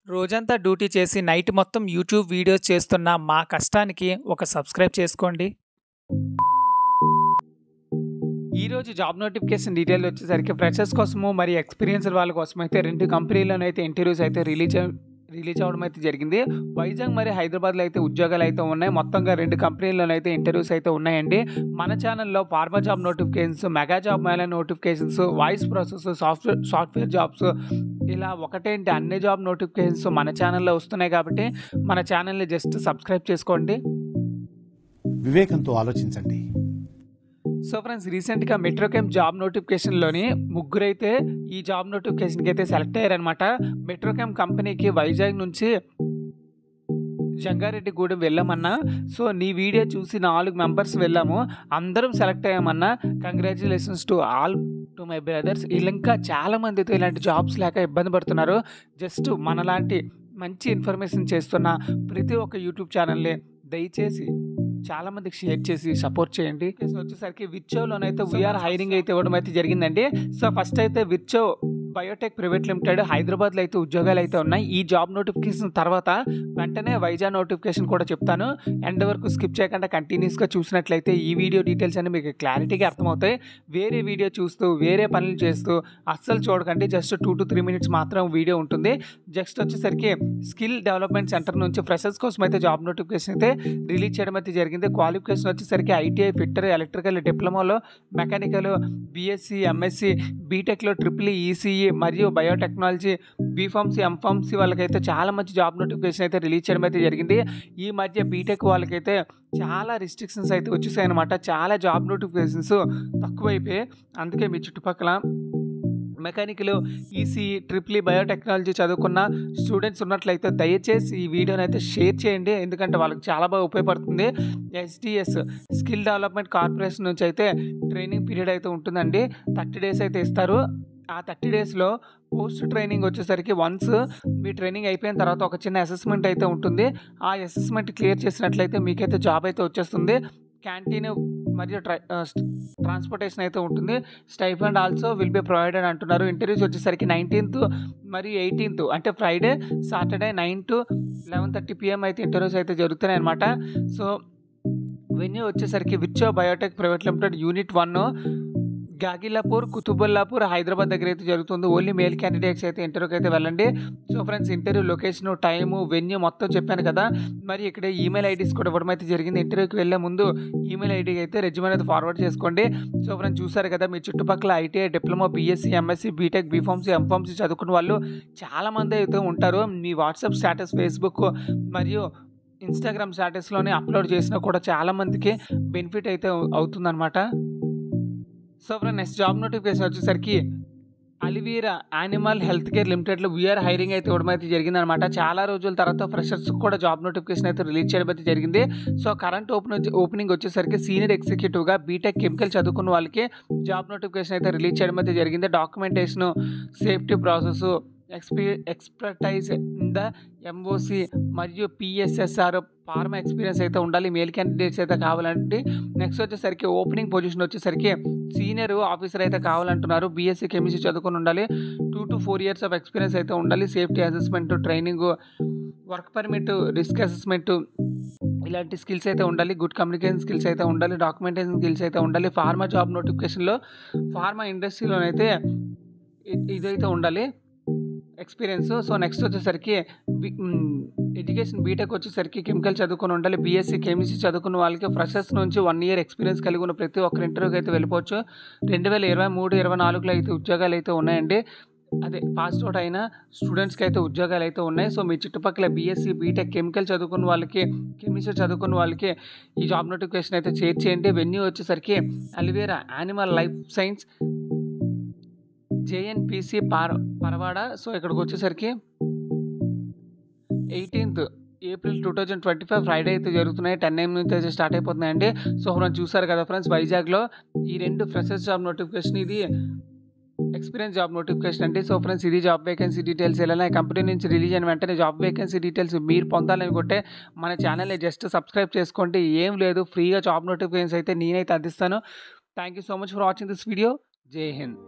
రోజంతా డ్యూటీ చేసి నైట్ మొత్తం యూట్యూబ్ వీడియోస్ చేస్తున్న మా కష్టానికి ఒక సబ్స్క్రైబ్ చేసుకోండి. ఈరోజు జాబ్ నోటిఫికేషన్ డీటెయిల్ వచ్చేసరికి ఫ్రెషర్స్ కోసము మరి ఎక్స్పీరియన్స్డ్ వాళ్ళ కోసం అయితే 2 కంపెనీలోనైతే ఇంటర్వ్యూస్ అయితే రిలీజ్ అవ్వడం అయితే జరిగింది. వైజాగ్ మరి హైదరాబాద్లో అయితే ఉద్యోగాలు అయితే ఉన్నాయి. మొత్తంగా 2 కంపెనీల్లోనైతే ఇంటర్వ్యూస్ అయితే ఉన్నాయండి. మన ఛానల్లో pharma job notifications, mega job Mela notifications, voice process, software jobs ఇలా ఒకటేంటి అన్ని జాబ్ నోటిఫికేషన్స్ మన ఛానల్లో వస్తున్నాయి కాబట్టి మన ఛానల్ని జస్ట్ సబ్స్క్రైబ్ చేసుకోండి. వివేకంతో ఆలోచించండి. సో ఫ్రెండ్స్, రీసెంట్గా మెట్రోకెమ్ జాబ్ నోటిఫికేషన్లోని ముగ్గురైతే ఈ జాబ్ నోటిఫికేషన్కి అయితే సెలెక్ట్ అయ్యారనమాట. మెట్రోకెమ్ కంపెనీకి వైజాగ్ నుంచి జంగారెడ్డిగూడెం వెళ్ళామన్నా. సో నీ వీడియో చూసి 4 మెంబర్స్ వెళ్ళాము, అందరం సెలెక్ట్ అయ్యామన్నా. Congratulations to all to my brothers. ఇంకా చాలామందితో ఇలాంటి జాబ్స్ లేక ఇబ్బంది పడుతున్నారు. జస్ట్ మనలాంటి మంచి ఇన్ఫర్మేషన్ చేస్తున్న ప్రతి ఒక్క యూట్యూబ్ ఛానల్ని దయచేసి చాలామందికి షేర్ చేసి సపోర్ట్ చేయండి. వచ్చేసరికి విర్చోలోనైతే వీఆర్ హైరింగ్ అయితే ఇవ్వడం అయితే జరిగిందండి. సో ఫస్ట్ అయితే విర్చో బయోటెక్ ప్రైవేట్ లిమిటెడ్ హైదరాబాద్లో అయితే ఉద్యోగాలు అయితే ఉన్నాయి. ఈ జాబ్ నోటిఫికేషన్ తర్వాత వెంటనే వైజాగ్ నోటిఫికేషన్ కూడా చెప్తాను. ఎండ్ వరకు స్కిప్ చేయకుండా కంటిన్యూస్గా చూసినట్లయితే ఈ వీడియో డీటెయిల్స్ అన్ని మీకు క్లారిటీగా అర్థమవుతాయి. వేరే వీడియో చూస్తూ వేరే పనులు చేస్తూ అస్సలు చూడకండి. జస్ట్ 2 to 3 minutes మాత్రం వీడియో ఉంటుంది. జస్ట్ వచ్చేసరికి స్కిల్ డెవలప్మెంట్ సెంటర్ నుంచి ఫ్రెషర్స్ కోసం అయితే జాబ్ నోటిఫికేషన్ అయితే రిలీజ్ చేయడం అయితే జరిగింది. క్వాలిఫికేషన్ వచ్చేసరికి ఐటీఐ, ఫిట్టర్, ఎలక్ట్రికల్, డిప్లొమాలో మెకానికల్, బీఎస్సీ, ఎంఎస్సీ, బీటెక్లో ట్రిపుల్ ఈసీఈ మరియు బయోటెక్నాలజీ, బీఫార్మసీ, ఎంఫార్మసీ వాళ్ళకైతే చాలా మంచి జాబ్ నోటిఫికేషన్ అయితే రిలీజ్ చేయడం అయితే జరిగింది. ఈ మధ్య బీటెక్ వాళ్ళకైతే చాలా రిస్ట్రిక్షన్స్ అయితే వచ్చేసాయి అనమాట. చాలా జాబ్ నోటిఫికేషన్స్ తక్కువైపోయాయి. అందుకే మీ చుట్టుపక్కల మెకానికల్, ఈసీఈ, ట్రిపుల్ బయోటెక్నాలజీ చదువుకున్న స్టూడెంట్స్ ఉన్నట్లయితే దయచేసి ఈ వీడియోని అయితే షేర్ చేయండి. ఎందుకంటే వాళ్ళకి చాలా బాగా ఉపయోగపడుతుంది. ఎస్డిఎస్ స్కిల్ డెవలప్మెంట్ కార్పొరేషన్ నుంచి అయితే ట్రైనింగ్ పీరియడ్ అయితే ఉంటుందండి. 30 days అయితే ఇస్తారు. ఆ 30 daysలో పోస్ట్ ట్రైనింగ్ వచ్చేసరికి వన్స్ మీ ట్రైనింగ్ అయిపోయిన తర్వాత ఒక చిన్న అసెస్మెంట్ అయితే ఉంటుంది. ఆ అసెస్మెంట్ క్లియర్ చేసినట్లయితే మీకైతే జాబ్ అయితే వచ్చేస్తుంది. క్యాంటీన్ మరియు ట్రాన్స్పోర్టేషన్ అయితే ఉంటుంది. Stipend also will be provided అంటున్నారు. ఇంటర్వ్యూస్ వచ్చేసరికి 19th మరియు 18th అంటే ఫ్రైడే, సాటర్డే 9 to 11:30 PM అయితే ఇంటర్వ్యూస్ అయితే జరుగుతున్నాయి అనమాట. సో వెన్యూ వచ్చేసరికి విర్చో Biotech private limited unit 1 Gagillapur, Quthbullapur, Hyderabad దగ్గర అయితే జరుగుతుంది. ఓన్లీ మేల్ క్యాండిడేట్స్ అయితే ఇంటర్వ్యూకి అయితే వెళ్ళండి. So friends, interview location, time, venue మొత్తం చెప్పాను కదా. మరి ఇక్కడ ఈమెయిల్ ఐడీస్ కూడా ఇవ్వడం అయితే జరిగింది. ఇంటర్వ్యూకి వెళ్ళే ముందు ఈమెయిల్ ఐడీకి అయితే రెజ్యూమ్ అనేది ఫార్వర్డ్ చేసుకోండి. సో ఫ్రెండ్స్, చూసారు కదా, మీ చుట్టుపక్కల ITI, diploma, BSc, MSc, BTech, B pharmacy, M pharmacy చదువుకున్న వాళ్ళు చాలామంది అయితే ఉంటారు. మీ వాట్సాప్ స్టేటస్, ఫేస్బుక్ మరియు ఇన్స్టాగ్రామ్ స్టేటస్లోనే అప్లోడ్ చేసినా కూడా చాలామందికి బెనిఫిట్ అయితే అవుతుందన్నమాట. So friend, next job notification వచ్చేసరికి అలివీరా యానిమల్ హెల్త్ కేర్ లిమిటెడ్లో వీఆర్ హైరింగ్ అయితే ఇవ్వడం అయితే జరిగిందనమాట. చాలా రోజుల తర్వాత ఫ్రెషర్స్ కూడా జాబ్ నోటిఫికేషన్ అయితే రిలీజ్ చేయడం అయితే జరిగింది. సో కరెంట్ ఓపెనింగ్ వచ్చేసరికి సీనియర్ ఎగ్జిక్యూటివ్గా బీటెక్ కెమికల్ చదువుకున్న వాళ్ళకి జాబ్ నోటిఫికేషన్ అయితే రిలీజ్ చేయడం అయితే జరిగింది. Documentation, safety process, expertise in the MOC మరియు పిఎస్ఎస్ఆర్ ఫార్మా ఎక్స్పీరియన్స్ అయితే ఉండాలి. మేల్ క్యాండిడేట్స్ అయితే కావాలంటే. నెక్స్ట్ వచ్చేసరికి ఓపెనింగ్ పొజిషన్ వచ్చేసరికి సీనియర్ ఆఫీసర్ అయితే కావాలంటున్నారు. బీఎస్సీ కెమిస్ట్రీ చదువుకొని ఉండాలి. 2 to 4 years ఆఫ్ ఎక్స్పీరియన్స్ అయితే ఉండాలి. Safety assessment, training, work permit, risk assessment ఇలాంటి స్కిల్స్ అయితే ఉండాలి. గుడ్ కమ్యూనికేషన్ స్కిల్స్ అయితే ఉండాలి. డాక్యుమెంటేషన్ స్కిల్స్ అయితే ఉండాలి. ఫార్మా జాబ్ నోటిఫికేషన్లో ఫార్మా ఇండస్ట్రీలోనైతే ఇదైతే ఉండాలి ఎక్స్పీరియన్స్. సో నెక్స్ట్ వచ్చేసరికి ఎడ్యుకేషన్ బీటెక్ వచ్చేసరికి కెమికల్ చదువుకొని ఉండాలి. బీఎస్సీ కెమిస్ట్రీ చదువుకున్న వాళ్ళకి ఫ్రెషర్స్ నుంచి 1 year ఎక్స్పీరియన్స్ కలిగి ఉన్న ప్రతి ఒక్కరి ఇంటర్వ్యూకి అయితే వెళ్ళిపోవచ్చు. 2023-24 అయితే ఉద్యోగాలు అయితే ఉన్నాయండి. అదే పాస్ అవుట్ అయిన స్టూడెంట్స్కి అయితే ఉద్యోగాలు అయితే ఉన్నాయి. సో మీ చుట్టుపక్కల బీఎస్సీ, బీటెక్, కెమికల్ చదువుకున్న వాళ్ళకి, కెమిస్ట్రీ చదువుకున్న వాళ్ళకి ఈ జాబ్ నోటిఫికేషన్ అయితే షేర్ చేయండి. వెన్యూ వచ్చేసరికి aloe vera animal life science, జేఎన్పిసి Paravada. So ఇక్కడికి వచ్చేసరికి 18th April 2025 ఫ్రైడే అయితే జరుగుతున్నాయి. 10 AM నుంచి అయితే స్టార్ట్ అయిపోతున్నాయండి. సో ఫ్రెండ్స్, చూసారు కదా ఫ్రెండ్స్, వైజాగ్లో ఈ 2 ఫ్రెషర్స్ జాబ్ నోటిఫికేషన్, ఇది ఎక్స్పీరియన్స్ జాబ్ నోటిఫికేషన్ అండి. సో ఫ్రెండ్స్, ఇది జాబ్ వేకెన్సీ డీటెయిల్స్. ఎలా కంపెనీ నుంచి రిలీజ్ అయిన వెంటనే జాబ్ వేకెన్సీ డీటెయిల్స్ మీరు పొందాలనుకుంటే మన ఛానల్ని జస్ట్ సబ్స్క్రైబ్ చేసుకోండి. ఏం లేదు, ఫ్రీగా జాబ్ నోటిఫికేషన్స్ అయితే నేనైతే అందిస్తాను. Thank you so much for watching this video. జై హింద్.